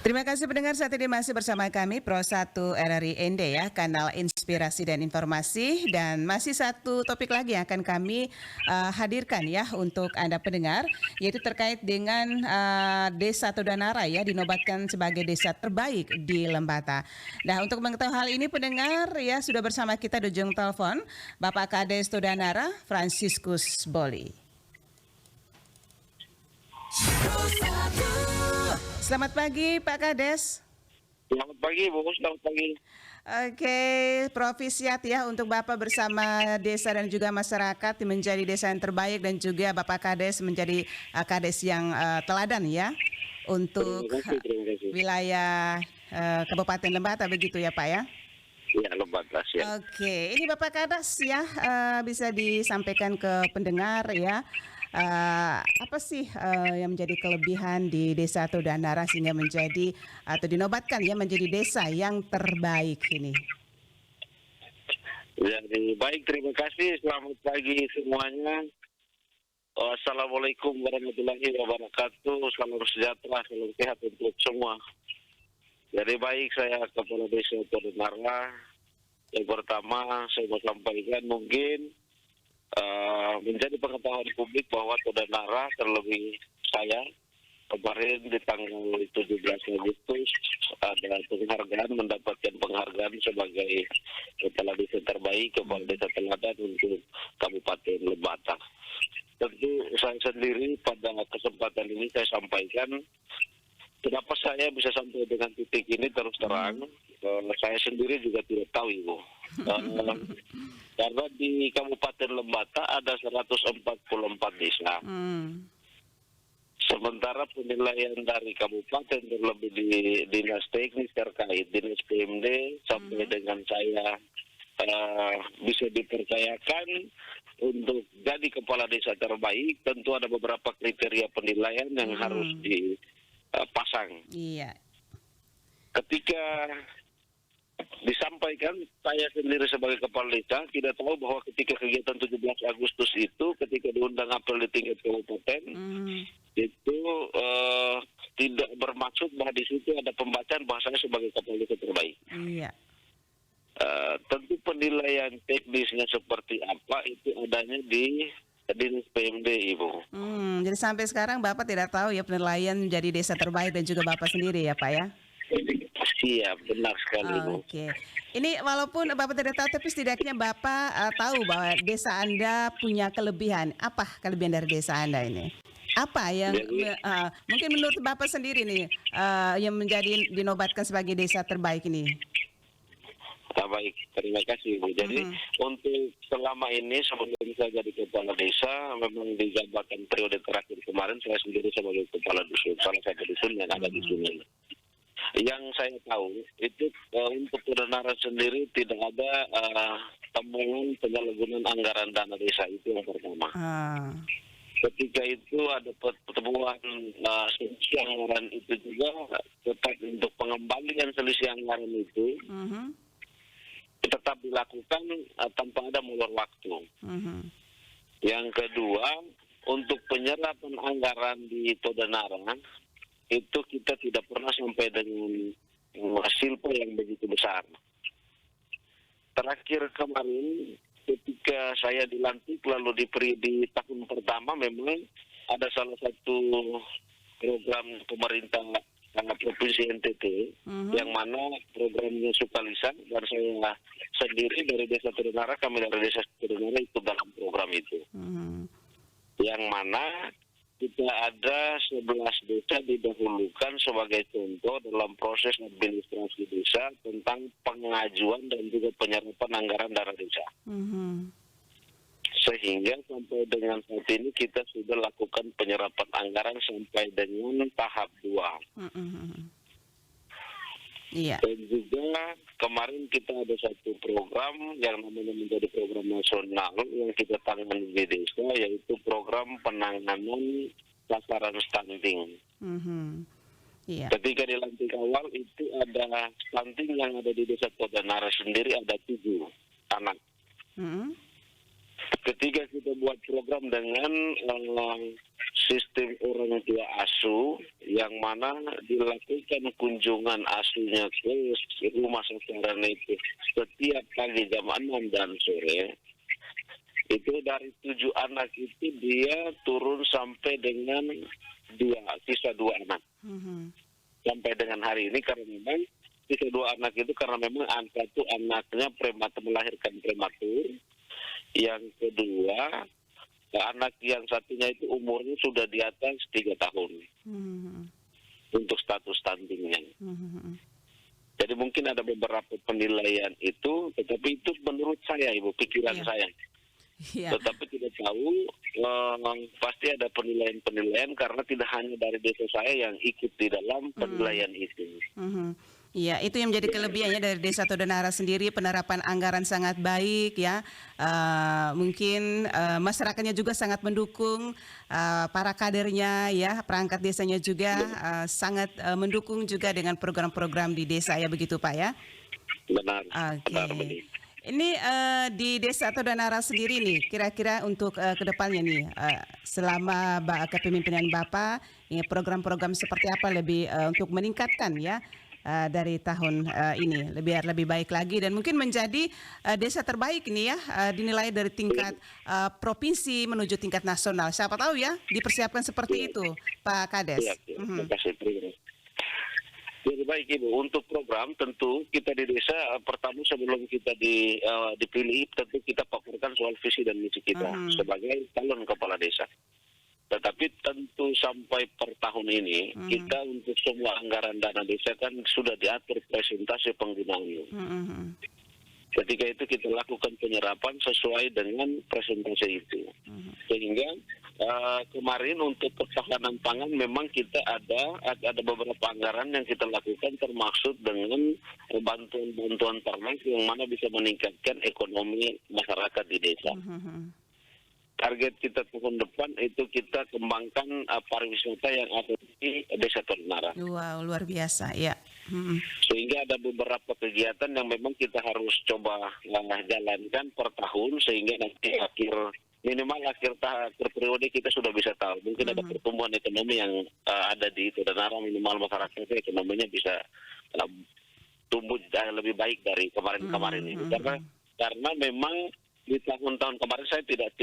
Terima kasih pendengar, saat ini masih bersama kami Pro 1 RRI ND ya, kanal inspirasi dan informasi, dan masih satu topik lagi yang akan kami hadirkan ya untuk Anda pendengar, yaitu terkait dengan Desa Todanara ya, dinobatkan sebagai desa terbaik di Lembata. Nah, untuk mengetahui hal ini pendengar ya, sudah bersama kita di ujung telepon Bapak Kades Todanara Franciscus Boli. Selamat pagi Pak Kades. Selamat pagi, Bu. Selamat pagi. Oke, Profisiat ya untuk Bapak bersama desa dan juga masyarakat menjadi desa yang terbaik, dan juga Bapak Kades menjadi Kades yang teladan ya untuk Terima kasih. wilayah Kabupaten Lembata, begitu ya Pak ya? Ya, Lembata ya. Oke, ini Bapak Kades ya, bisa disampaikan ke pendengar ya. Apa sih yang menjadi kelebihan di Desa Todanara sehingga menjadi atau dinobatkan ya menjadi desa yang terbaik ini? Jadi baik, terima kasih. Selamat pagi semuanya. Assalamualaikum warahmatullahi wabarakatuh. Salam sejahtera, salam sehat untuk semua. Jadi baik, saya Kepala Desa Todanara. Yang pertama saya mau sampaikan mungkin menjadi pengetahuan publik bahwa Todanara, terlebih saya, kemarin di tanggal 17 Agustus ada penghargaan, mendapatkan penghargaan sebagai kepala desa terbaik, kepala desa teladan untuk Kabupaten Lembata. Tentu saya sendiri pada kesempatan ini saya sampaikan kenapa saya bisa sampai dengan titik ini terus terang. Saya sendiri juga tidak tahu, Ibu. Karena di Kabupaten Lembata ada 144 desa. Sementara penilaian dari kabupaten, terlebih di dinas teknis terkait dinas PMD sampai dengan saya bisa dipercayakan untuk jadi kepala desa terbaik, tentu ada beberapa kriteria penilaian yang harus dipasang. Iya. Ketika disampaikan, saya sendiri sebagai kepala desa tidak tahu bahwa ketika kegiatan 17 Agustus itu, ketika diundang apel di tingkat kabupaten, itu tidak bermaksud bahwa di situ ada pembacaan bahasanya sebagai kepala desa terbaik. Iya. Tentu penilaian teknisnya seperti apa itu adanya di dinas PMD, Ibu. Jadi sampai sekarang Bapak tidak tahu ya penilaian menjadi desa terbaik, dan juga Bapak sendiri ya Pak ya? Iya, benar sekali, Bu. Oke. Ini walaupun Bapak tidak tahu, tapi setidaknya Bapak tahu bahwa desa Anda punya kelebihan. Apa kelebihan dari desa Anda ini? Apa yang mungkin menurut Bapak sendiri nih yang menjadi dinobatkan sebagai desa terbaik ini? Baik, terima kasih, Bu. Jadi untuk selama ini sebelum saya jadi kepala desa, memang di jabatan periode terakhir kemarin saya sendiri sebagai kepala dusun, salah satu dusun yang ada di sini. Yang saya tahu itu untuk Todanara sendiri tidak ada temuan penyalahgunaan anggaran dana desa, itu yang pertama. Ketika itu ada pertemuan selisih anggaran itu juga tetap untuk pengembalian selisih anggaran itu tetap dilakukan tanpa ada molor waktu. Yang kedua, untuk penyerapan anggaran di Todanara itu kita tidak pernah sampai dengan silpa yang begitu besar. Terakhir kemarin ketika saya dilantik lalu di tahun pertama, memang ada salah satu program pemerintah Provinsi NTT yang mana programnya Sukalisa, dan saya sendiri dari Desa Todanara, kami dari Desa Todanara ikut dalam program itu. Yang mana kita ada 11 desa didahulukan sebagai contoh dalam proses administrasi desa tentang pengajuan dan juga penyerapan anggaran dana desa. Sehingga sampai dengan saat ini kita sudah lakukan penyerapan anggaran sampai dengan tahap 2. Iya. Dan juga kemarin kita ada satu program yang namanya menjadi program nasional yang kita tangani di desa, yaitu program penanganan sasaran stunting. Iya. Ketika dilantik awal itu ada stunting yang ada di Desa Todanara sendiri ada 7 anak. Ketiga, kita buat program dengan sistem orang tua asuh, yang mana dilakukan kunjungan asuhnya ke rumah sasaran itu setiap pagi jam 6 dan sore. Itu dari 7 anak itu dia turun sampai dengan sisa dua anak. Sampai dengan hari ini, karena memang sisa 2 anak itu karena memang angka itu anaknya melahirkan prematur. Yang kedua, anak yang satunya itu umurnya sudah di atas 3 tahun untuk status stuntingnya. Jadi mungkin ada beberapa penilaian itu, tetapi itu menurut saya, Ibu, pikiran saya. Tetapi tidak tahu, pasti ada penilaian-penilaian karena tidak hanya dari desa saya yang ikut di dalam penilaian itu. Iya, itu yang menjadi kelebihannya dari Desa Todanara sendiri, penerapan anggaran sangat baik ya. Mungkin masyarakatnya juga sangat mendukung, para kadernya ya, perangkat desanya juga sangat mendukung juga dengan program-program di desa ya, begitu Pak ya. Benar. Oke. Benar, benar. Ini di Desa Todanara sendiri nih, kira-kira untuk kedepannya nih, selama kepemimpinan Bapak, ini program-program seperti apa lebih untuk meningkatkan ya dari tahun ini, biar lebih baik lagi dan mungkin menjadi desa terbaik ini ya, dinilai dari tingkat provinsi menuju tingkat nasional. Siapa tahu ya dipersiapkan seperti itu, Pak Kades. Terima kasih. Jadi baik, Ibu, untuk program tentu kita di desa pertama sebelum kita dipilih tentu kita paparkan soal visi dan misi kita sebagai calon kepala desa. Tetapi tentu sampai per tahun ini kita untuk semua anggaran dana desa kan sudah diatur presentasi penggunaannya. Ketika itu kita lakukan penyerapan sesuai dengan presentasi itu. Sehingga kemarin untuk ketahanan pangan memang kita ada beberapa anggaran yang kita lakukan termasuk dengan bantuan-bantuan ternak yang mana bisa meningkatkan ekonomi masyarakat di desa. Target kita tahun depan itu kita kembangkan pariwisata yang ada di Desa Todanara. Wow, luar biasa ya. Sehingga ada beberapa kegiatan yang memang kita harus coba jalankan per tahun sehingga nanti minimal akhir periode kita sudah bisa tahu. Mungkin ada pertumbuhan ekonomi yang ada di Todanara, minimal masyarakatnya ekonominya bisa tumbuh lebih baik dari kemarin-kemarin ini. Karena memang di tahun-tahun kemarin saya tidak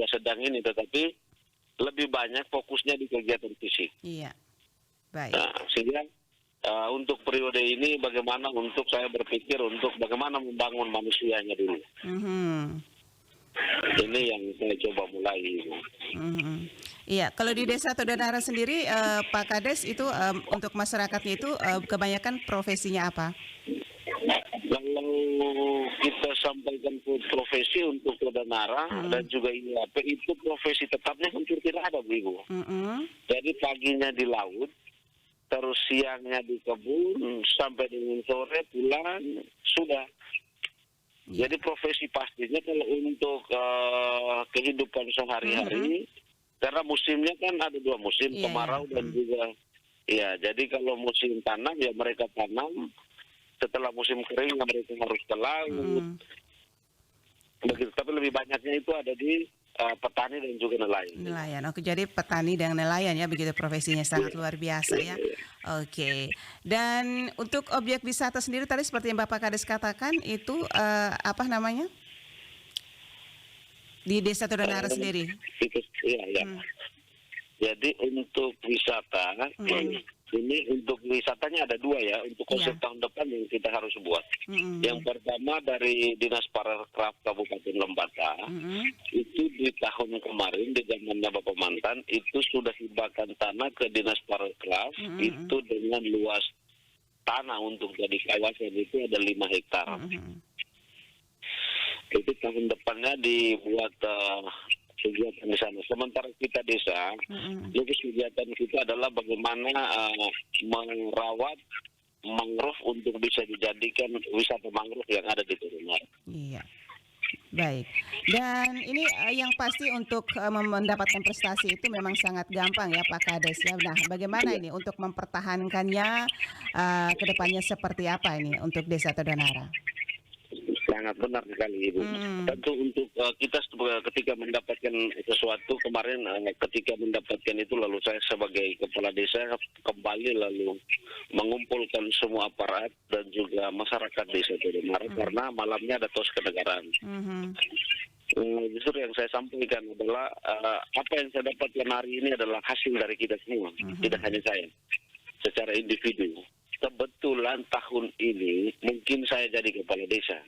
sedang ini, tetapi lebih banyak fokusnya di kegiatan fisik. Iya, baik. Nah, sehingga untuk periode ini bagaimana untuk saya berpikir untuk bagaimana membangun manusianya dulu. Ini yang saya coba mulai. Iya, kalau di Desa Todanara sendiri, Pak Kades itu untuk masyarakatnya itu kebanyakan profesinya apa? Kalau kita sampaikan ke profesi untuk Todanara dan juga IAP itu profesi tetapnya hampir tidak ada, Bu Ibu. Jadi paginya di laut, terus siangnya di kebun, sampai dengan sore pulang sudah. Jadi profesi pastinya kalau untuk kehidupan sehari-hari, karena musimnya kan ada 2 musim, kemarau dan juga jadi kalau musim tanam ya mereka tanam. Setelah musim kering mereka harus ke laut. Begitu. Tapi lebih banyaknya itu ada di petani dan juga nelayan. Nelayan. Oke, jadi petani dan nelayan ya, begitu profesinya sangat luar biasa ya. Oke. Dan untuk objek wisata sendiri tadi seperti yang Bapak Kades katakan itu apa namanya? Di Desa Todanara sendiri. Iya. Jadi untuk wisata ini untuk wisatanya ada 2 ya, untuk konsep tahun depan yang kita harus buat. Yang pertama dari Dinas Parekraf Kabupaten Lembata, itu di tahun kemarin di zamannya Bapak Mantan itu sudah hibahkan tanah ke Dinas Parekraf itu dengan luas tanah untuk jadi kawasan itu ada 5 hektar. Itu tahun depannya dibuat kegiatan di sana. Sementara kita desa, fokus kegiatan kita adalah bagaimana merawat mangrove untuk bisa dijadikan wisata mangrove yang ada di Todanara. Iya, baik. Dan ini yang pasti untuk mendapatkan prestasi itu memang sangat gampang ya Pak Kades ya. Nah, bagaimana ini untuk mempertahankannya ke depannya seperti apa ini untuk Desa Todanara? Nah, Sangat benar sekali Ibu. Tentu untuk kita ketika mendapatkan sesuatu kemarin ketika mendapatkan itu lalu saya sebagai kepala desa kembali lalu mengumpulkan semua aparat dan juga masyarakat desa Todonara karena malamnya ada tos kenegaraan. Justru yang saya sampaikan adalah apa yang saya dapatkan hari ini adalah hasil dari kita semua, tidak hanya saya secara individu. Kebetulan tahun ini mungkin saya jadi kepala desa.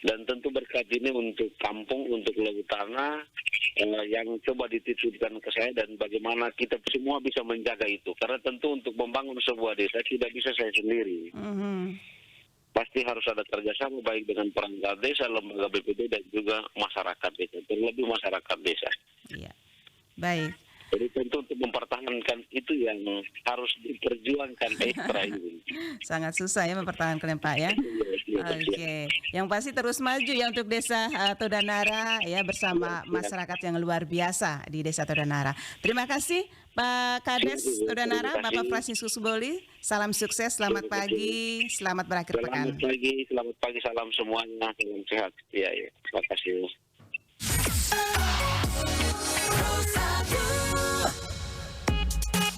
Dan tentu berkat ini untuk kampung, untuk lewu tanah yang coba dititipkan ke saya dan bagaimana kita semua bisa menjaga itu. Karena tentu untuk membangun sebuah desa tidak bisa saya sendiri. Pasti harus ada kerjasama baik dengan perangkat desa, lembaga BPD dan juga masyarakat desa, terlebih masyarakat desa. Iya, baik. Jadi tentu untuk mempertahankan itu yang harus diperjuangkan ekstra ini. Sangat susah ya mempertahankan Pak ya. Oke, yang pasti terus maju ya untuk desa Todonara ya bersama masyarakat yang luar biasa di desa Todonara. Terima kasih Pak Kades Todonara, Bapak Fransiskus Boli. Salam sukses, selamat pagi, selamat berakhir pekan. Selamat pagi, salam semuanya, salam sehat. Ya, terima kasih.